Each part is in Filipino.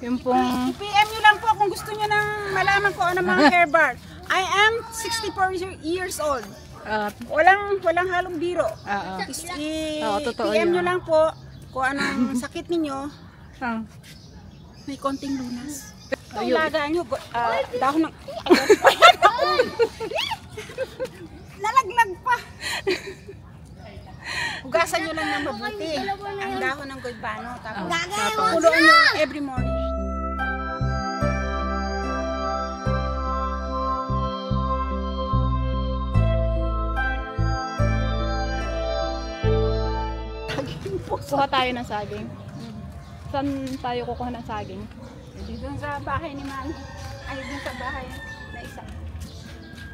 Yung pong... PM nyo lang po kung gusto nyo nang malaman ko ano mga hair bar. I am 64 years old. Walang halong biro. Totoo PM yan. nyo lang po kung anong sakit ninyo. May konting lunas. Ito laga nyo, dahon ng... Nalaglag pa. Hugasan nyo lang ng mabuti ang dahon ng goibano. Tapos puloan nyo every morning. Kuha tayo ng saging. Saan tayo kukuha ng saging? Dito sa bahay ni Man. Ay, dito sa bahay na isa.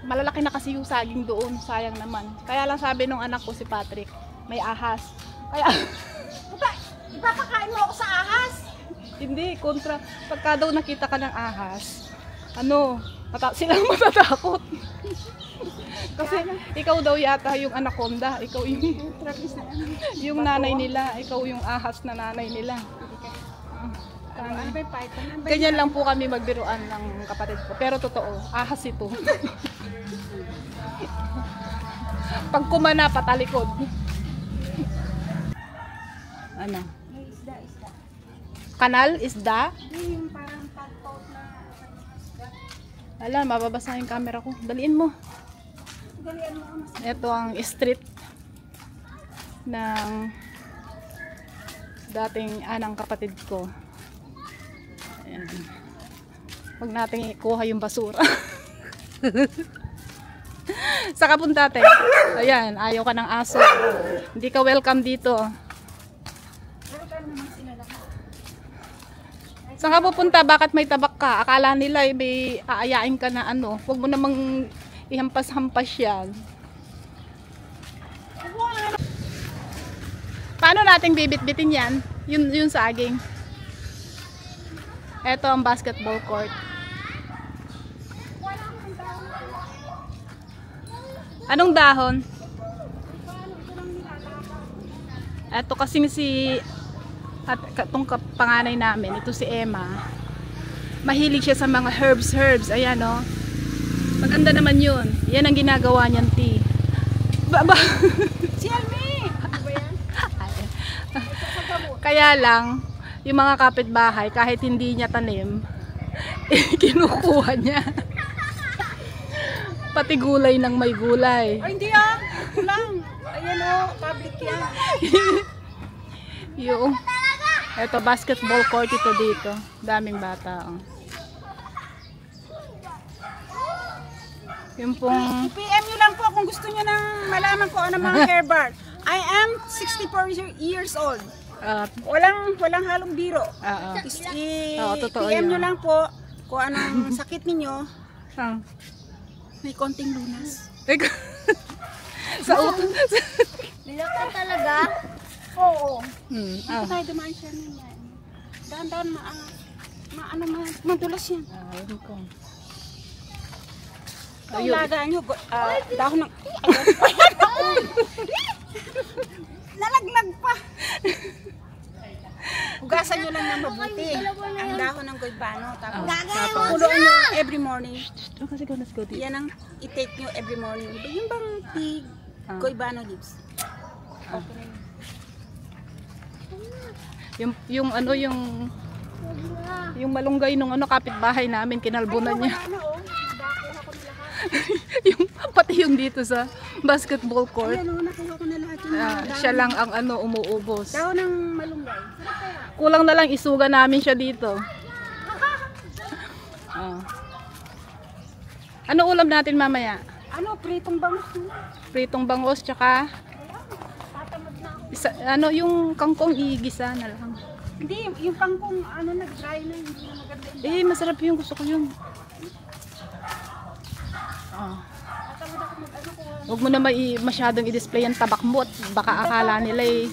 Malalaki na kasi yung saging doon. Sayang naman. Kaya lang sabi nung anak ko si Patrick, may ahas. Kaya... Ipapakain mo ako sa ahas? Hindi, kontra. Pagka daw nakita ka ng ahas, silang matatakot. Kasi ikaw daw yata yung anaconda, ikaw yung nanay nila, ikaw yung ahas na nanay nila. Ganyan lang po kami magbiruan ng kapatid ko. Pero totoo, ahas ito. Pag kumana, patalikod. Ano? Isda. Kanal? Isda? Yung parang tagpout na isda. Ala, mababasa yung camera ko. Daliin mo. Dalian mo mas. Ito ang street ng dating anang kapatid ko. Ayan. Huwag natin ikuha yung basura. Saka punta tayo. Ayan, ayaw ka ng aso. Hindi ka welcome dito. Saan ka pupunta? Bakit may tabak ka? Akala nila may aayain ka na ano. Huwag mo namang ihampas-hampas yan. Paano nating bibit-bitin yan? Yun saging. Ito ang basketball court. Anong dahon? Ito kasing at itong panganay namin, ito si Emma. Mahilig siya sa mga herbs. Ayan o. Maganda naman yun. Yan ang ginagawa niyan, tea. Si Almi! Ano ba yan? Kaya lang, yung mga kapitbahay, kahit hindi niya tanim, kinukuha niya. Pati gulay ng may gulay. Ay, hindi ah. Ito lang. Ayan o, public yan. Yung, eto basketball court ito dito. Daming bata. Oh. Yung pong... PM nyo lang po kung gusto nyo nang malaman ko ano mga hair bar. I am 64 years old. Walang halong biro. Totoo PM nyo yan. lang po kung anong sakit ninyo. May konting lunas. Sa utot. Bilak ka talaga? Oo. Dito tayo dumaan siya niyan. Dahan-dahan madulas yan. Ayun ko. Ito laga nyo, dahon ng... Nalaglag pa. Hugasan nyo lang ng mabuti ang dahon ng goibano. Tapos puloan nyo every morning. Yan ang i-take nyo every morning. Yung bang tea goibano leaves. Okay. Yung malunggay nung kapitbahay namin, kinalbunan niya. Pati yung dito sa basketball court. Nakuha ko na lahat yung siya lang ang umuubos. dahon ng malunggay. Kulang na lang isuga namin siya dito. Ano ulam natin mamaya? Pritong bangus. Pritong bangus tsaka yung kangkong igisa na lang. Hindi, yung kangkong nag-dry na, hindi na maganda. Masarap yung gusto ko yun. Huwag mo na masyadong i-display ang tabak mo at baka akala nila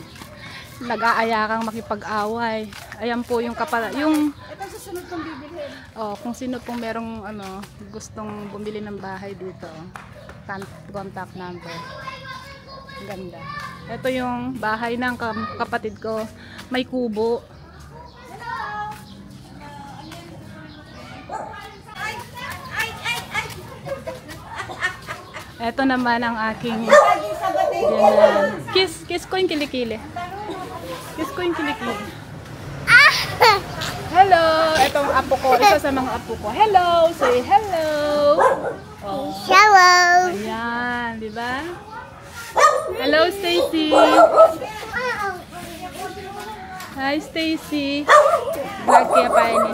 nag-aaya kang makipag-away. Ayan po yung yung Ito susunod kong bibilhin. kung sino pong merong gustong bumili ng bahay dito. Contact number. Ganda. Ito yung bahay ng kapatid ko. May kubo. Ito naman ang aking yan. Kiss ko yung kilikili. Kiss ko yung kilikili. Hello! Ito ang apo ko. Isa sa mga apo ko. Hello! Say hello! Oh. Hello. Ayan, di ba? Hello, Stacy! Hi, Stacy! Vlog kaya pa ini.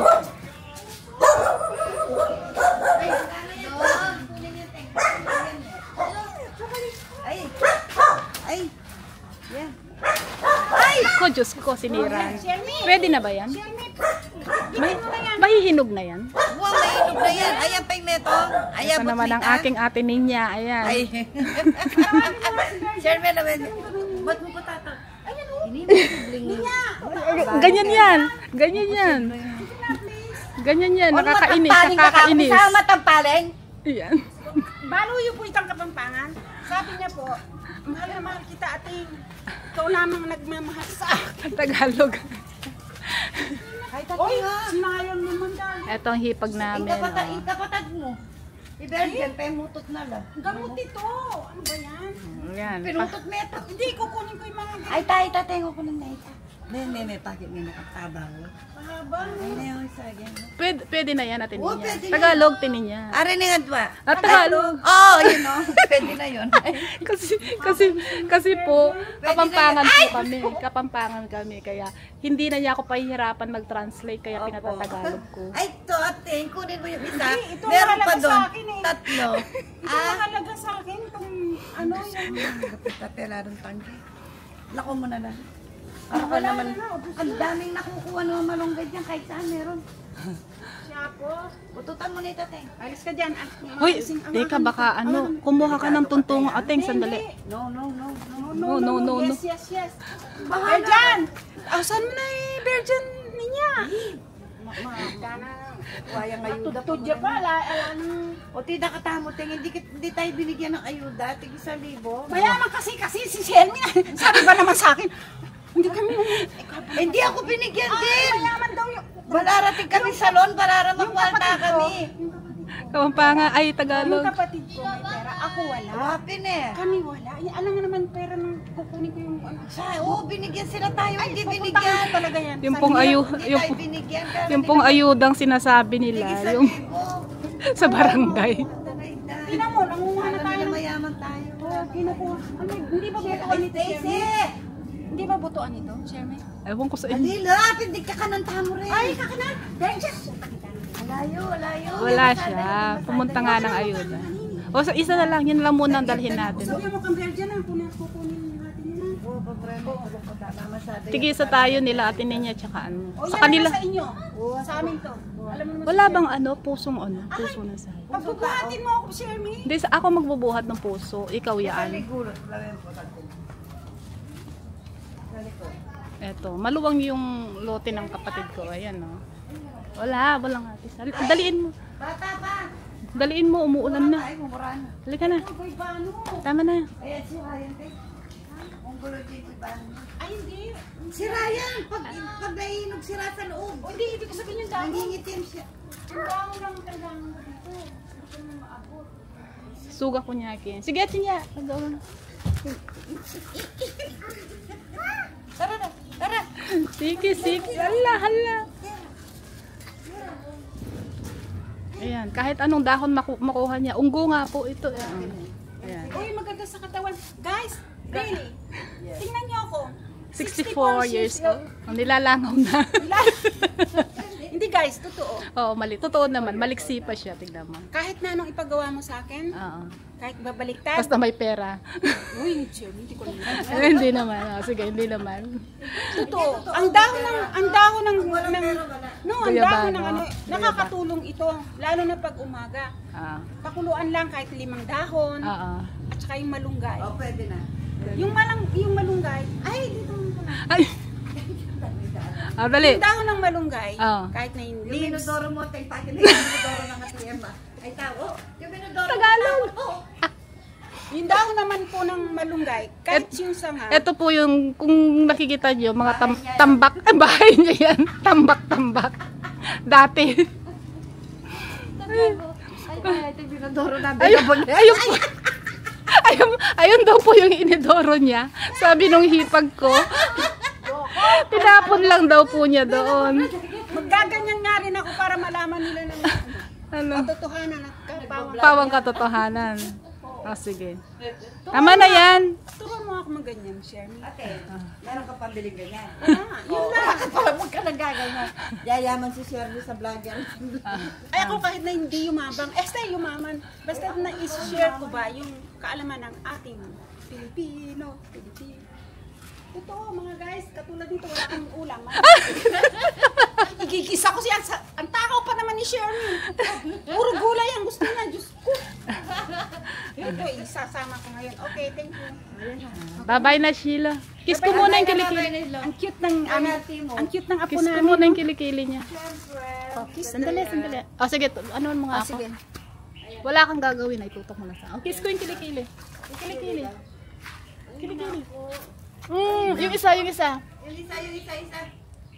Ako, Diyos ko, siniran. Pwede na ba yan? Mahihinog na yan? Wow, mahinog na yan. Ayan pa yung neto. Ayan, Ito naman ang aking ate ninya. Ayan. Ay. Sherman naman. Ba't mo patata? Ayan o. Ganyan yan. Ganyan yan. Ganyan yan. Nakakainis. Nakakainis. Sa matampaling. Ayan. Baluyo po itang Kapampangan. Sabi niya po, mahal na mahal kita ating. Ikaw lamang nagmamahal sa akin. Tagalog. Oy, sinayang naman dahil. Ito ang hipag namin. Oh. Ikapatag mo. Ibergen, pemutot na lang. Gamot ito. Ano ba yan? Ayan. Pinutot mo ito. Hindi, kukunin ko yung mga Ay, tayo, tatengo ko ng naita. Nene, pakit mo nakatabaw. mahaba. Ay, na yung isa again. Pwede na yan natin Oo, niya. pwede na. Tagalog tinin niya. Are ni nga dwa. At Tagalog. Oh, yun o. Pwede na yun. Kasi po, Kapampangan po kami. Kapampangan kami. Kaya hindi na niya ako pahihirapan mag-translate. Kaya pinatatagalog ko. Ay, ito, ating, kunin mo yung isa. Hindi, ito Meron mahalaga pa doon. sa akin eh. Tatlo. Ito mahalaga sa akin itong ano yung... Kapit-kapela rin tanggi. Lako mo na lang. Ako naman, ang daming nakukuha ng malunggay dyan, kahit saan meron. Siya po. Bututan mo nito, Teng. Alis ka dyan. Hoy, teka baka kumuha ka ng tuntong ateng sandali. No. No. Yes. Berjan! Asan mo na Berjan niya? Wayang ayuda pa. Tudya pa, ala nang... O, tida katamo, Teng, hindi tayo binigyan ng ayuda. Tig 1,000. Mayaman kasi si Shelmy. Sabi ba naman sa akin? Hindi kami... Hindi ako binigyan din. Mayaman daw yung... Malarating kami sa salon, para magwalta kami. Kapampangan, ay Yung Tagalog. kapatid ko may pera, ako wala. Wapin eh. Kami wala. Alam nga naman pera nang kukunin ko yung ano. Oo, binigyan sila tayo, hindi Pupuntahan binigyan. ko talaga yan. Yung pong ayu, Hindi yung, tayo binigyan. yung pong ayudang sinasabi nila, yung sa barangay. Tingnan mo, nangunguha na tayo. Mayaman tayo. Kinukuha. Ano, hindi ba butuan ito, Sherman? Hindi ba butuan ito, Sherman? Ewan ko sa inyo. Alila, hindi ka kananta mo rin. Ay, kakanan! Berjan! Layo. Wala siya. Pumunta nga ng ayuda. O sa isa na lang, yun lang muna ang dalhin natin. Sabi mo kang Berjan ang kukunin natin yun. Oo, pabremo. Tama sa atin. Tigisa tayo nila atin niya tsaka ano. O Sa yan kanila. sa inyo. Sa amin to. Alam mo naman. Wala bang ano, pusong ano? Puso na sa. Pagbubuhatin mo ako, Sherman. Hindi, ako magbubuhat ng puso. Ikaw yaan. Gulot, lawin po tayo. Eto, maluwang yung lote ng kapatid ko. Ayan, no. Walang atis. Daliin mo. Bata pa. Daliin mo, umuulan na. Ay, mumurahan. Halika na. Tama na. Ayan si Ryan, Teng. Ang gulo din si Bano. Ay, hindi. Si Ryan, pag naiinog si Ryan sa loob. O, hindi. Ibig sabihin yung damo. Nangingitim siya. Ang damo lang kailangan mo dito. Hindi ko na maabot. Suga ko niya akin. Sige, atin niya. Tara. Sige. Hala. Ayan, kahit anong dahon makuha niya. Unggo nga po ito. Ayan. Uy, maganda sa katawan. Guys, really? Tingnan niyo ako. 64 years old. Ang nilalangaw na. Hindi guys, totoo. Oo, mali. Totoo naman. Maliksi pa siya. Tignan mo. Kahit na anong ipagawa mo sa akin, Oo. kahit babaliktad. Basta may pera. Uy, hindi ko naman. Hindi naman. Sige, hindi naman. Totoo. Ang dahon ng Guyabano. ano, nakakatulong ito. Lalo na pag umaga. Ah. Pakuluan lang kahit 5 dahon. Oo. At saka yung malunggay. O, pwede na. Yung malunggay, ay, dito mo pala. Ay! Ah, dali. Yung dahon ng malunggay, Ah. kahit na yung Yung leaves. minodoro mo, Teng, pakit na yung minodoro ng ATM ba? Ay, tao. Yung minodoro. Tagalog. Yung dahon naman po ng malunggay, kahit yung sanga. Ito po yung, kung nakikita nyo, mga tambak. Bahay niya yan. Tambak. Dati. Ay, ito yung minodoro na. Ayun po. Ayun daw po yung inidoro niya. Sabi nung hipag ko. Tinapon lang daw po niya doon. Maggaganyan nga rin ako para malaman nila ng Ano? katotohanan at kapawang. Pawang katotohanan. Sige. Tama na yan. Turuan mo ako maganyan, Shermy. Ate, meron ka pambili ganyan. Yun lang. Huwag ka nagaganyan. Yayaman si Shirley sa vlogger. Ay ako kahit na hindi yumabang, yumaman. Basta na i-share ko ba yung kaalaman ng ating Pilipino. Ito mga guys, katulad dito wala kang ulam. Igigisa ko siya. Ang takaw pa naman ni Shermy. Puro gulay ang gusto niya. Diyos ko. Ito, isasama ko ngayon. Okay, thank you. Bye-bye na, Sheila. Kiss ko muna yung kilikili. Ang cute ng apo Kiss ko namin. muna yung kilikili niya. Sandali. Sige, ano mo nga ako? Sige. Wala kang gagawin, ay tutok mo na sa. Kiss ko yung kilikili. Yung kilikili. Kilikili. Yung isa. Yung isa.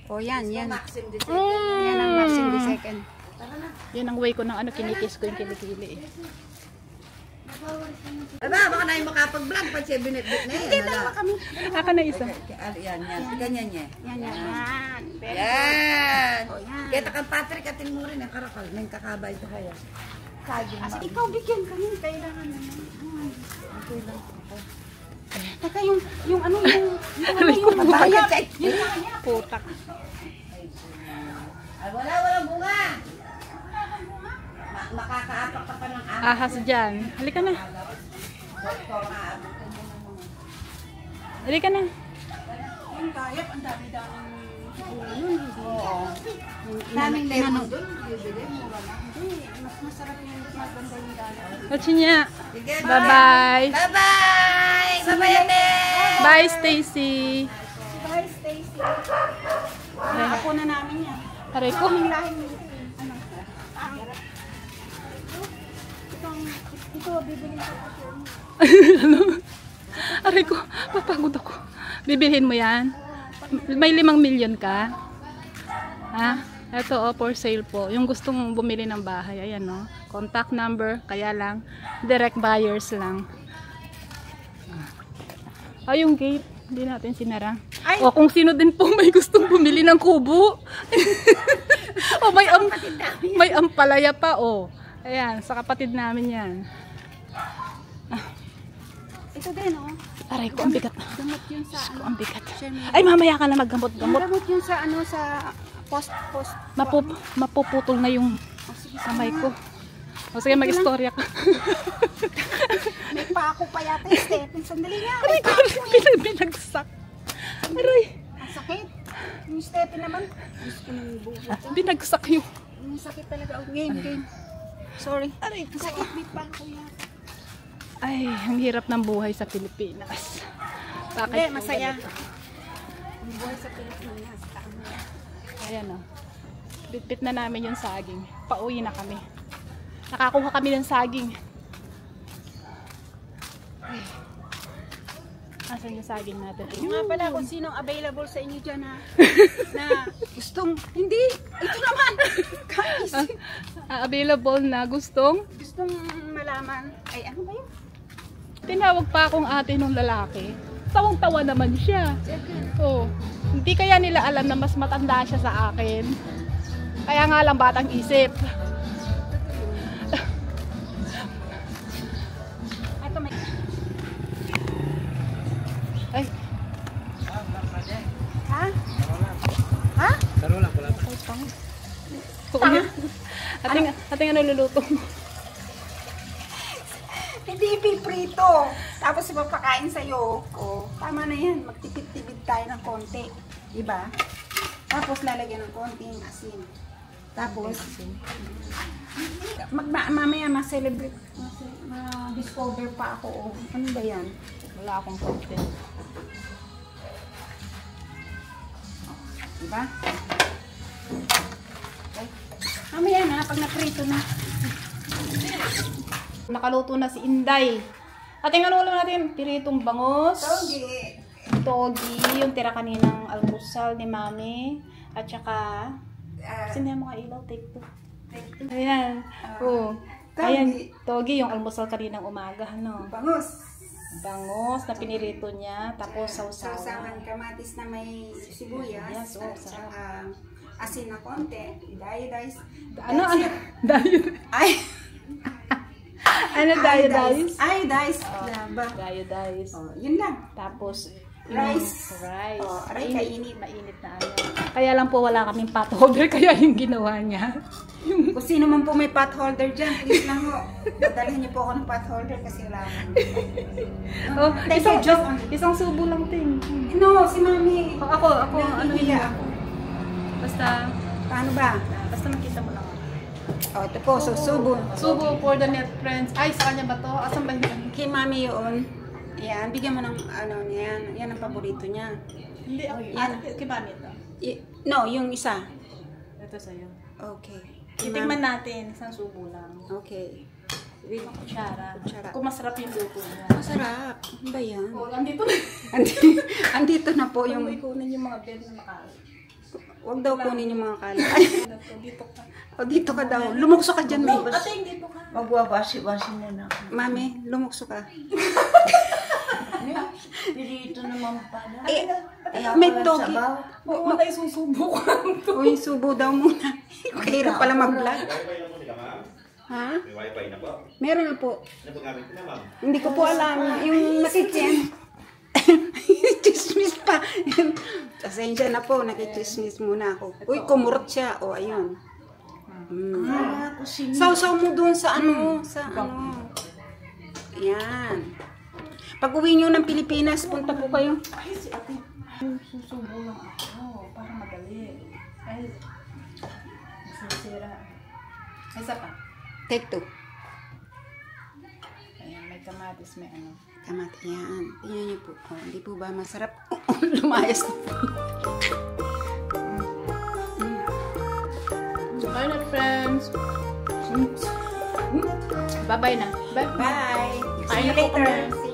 Oh, yan. Yan Yan ang Maxim the second. Yan ang way ko ng kinikis ko yung kilikili. Aba, baka na yung makapag-vlog pag siya binitbit na yan. Hala. Aka na isa. Yan. Ganyan niya. Yan. Yan. Oh, yan. Kita kang Patrick atin mo rin ang karakal. May kakaba ito kaya. Saging As ba? ikaw bigyan kami. Kailangan naman. Okay lang. Teka, yung Mabayad siya. Putak. Ay, walang bunga. Makakaapak ka pa ng Ahas dyan. Halika na. Halika na. Yung kayap, ang dami-daming bunga nun. daming lemon doon. Bibili mo. Mas masarap yung maganda yung dami. Lachinya. Sige, Bye-bye. Bye-bye! Bye-bye, ate! Bye, Stacy. Bye, Stacy. Ako na namin yan. Aray ko. Kaming lahing milk. Ito, bibili ko kasi. Ano? Aray ko. Papagod ako. Bibilhin mo yan? May 5 million ka? Ha? Ito for sale po. Yung gustong bumili ng bahay. Ayan contact number. Kaya lang, direct buyers lang. Yung gate. Hindi natin sinara. Ay! Kung sino din po may gustong bumili ng kubo. May ampalaya pa. Ayan, sa kapatid namin yan. Ito din, Aray ko, ang bigat. Gamot yun sa Ang bigat. Ay, mamaya ka na maggamot-gamot. Gamot yun sa sa post. Mapuputol na yung kamay ko. Sige, mag-istorya ka. May pa ako pa yata yung Stephen. Sandali nga. Aray ko, binagsak. Aray. Ang sakit. Yung Stephen naman. Gusto nang buhat. Binagsak yung... Ang sakit talaga. Game. Sorry. Aray Ang ko. sakit. May pa ako yata. Ay, ang hirap ng buhay sa Pilipinas. Hindi, masaya. Ang buhay sa Pilipinas. Ayan Bitbit na namin yung saging. Pauwi na kami. Nakakuha kami ng saging. Ay. Asan yung saging natin? Yung nga pala kung sinong available sa inyo dyan na gustong, hindi, ito naman. Available na gustong? Gustong malaman. Ay, ano ba yun? Tinawag pa akong ate nung lalaki. Tawang-tawa naman siya. Hindi kaya nila alam na mas matanda siya sa akin. Kaya nga lang batang isip. Ito may... Ay, Ha? Ha? ating ano luluto mo? Hindi ipiprito. Tapos ipapakain sa'yo. Tama na yan. Magtipid-tipid tayo ng konti. Diba? Tapos lalagyan ng konting asin. Tapos, mamaya ma-celebrate. Ma-discover pa ako. Ano ba yan? Wala akong content. Diba? Okay. Mamaya na, pag naprito na. Nakaluto na si Inday. Ating ano ulam natin? Piritong bangus. Togi. Yung tira kaninang almusal ni Mami. At saka, sindihan mo ka ilaw, take 2. Ayan. Ayan, togi yung almusal kaninang umaga. Bangus. Bangos na pinirito niya, tapos sausawan. Sausawan kamatis na may sibuyas. Yes, at saka asin na konti. Iodized. Ano? Diet. Ay! Ano diet? Iodized. Laba. Diet. Oh, yun lang. Tapos, Rice. Rice. Oh, aray, kainit. Mainit na ano. Kaya lang po wala kaming pot holder, kaya yung ginawa niya. Kung sino man po may pot holder dyan, please lang ho. Dadalhin niyo po ako ng pot holder kasi wala akong. Oh, Thank you, Joe. isang subo lang ting. No, si Mami. Ako, ano Nahihiya yun? ako. Basta, Paano ba? basta makita mo lang. Oh, ito po, so subo. Subo for the net friends. Ay, sa kanya ba to? Asan ba yun? Kay Mami yun. Yan, bigyan mo ng ano niyan. Yan ang paborito niya. Hindi, Yan. Kibami ito. No, yung isa. Ito sa'yo. Okay. Titingnan natin, isang subo lang. Okay. With Kutsara. Kutsara. Kung masarap yung luto niya. masarap. Ano ba yan? Oh, andito na. Andito na po Yung yung... ikunin yung mga bed na makalit. Huwag daw kunin yung mga kalat. Dito ka. O, dito ka daw. Lumukso ka dyan, May. Ating dito ka. Magwabasi-basi muna ako. Mami, lumukso ka. Pirito naman pala. Eh, Kaya may pala togi. sabaw. Huwag mo tayo susubok. Uy, subo daw muna. Kahirap pala mag-vlog. Wi-Fi na po nila, ma'am. Ha? May Wi-Fi na po. Meron na po. Ano po gamit ko na, ma'am? Hindi ko po alam. Yung nakitchen. Chismis pa. Pasensya na po. Nakichismis muna ako. Uy, kumurot siya. O, ayun. Ah, kusina. Sausaw mo doon sa ano. Sa ano. Yan. Pag uwi nyo ng Pilipinas, punta po kayo. Ay, si ate. Susubo lang ako. Para madali. Ay, nasisira. Ay, isa pa. Take two. Ayan, may kamatis, may ano. Kamat, yan. Tingnan niyo po. Oh, hindi po ba masarap? Lumayas na po. Bye na, friends. Bye-bye na. Bye. Bye. See Ayun you na po later. kami.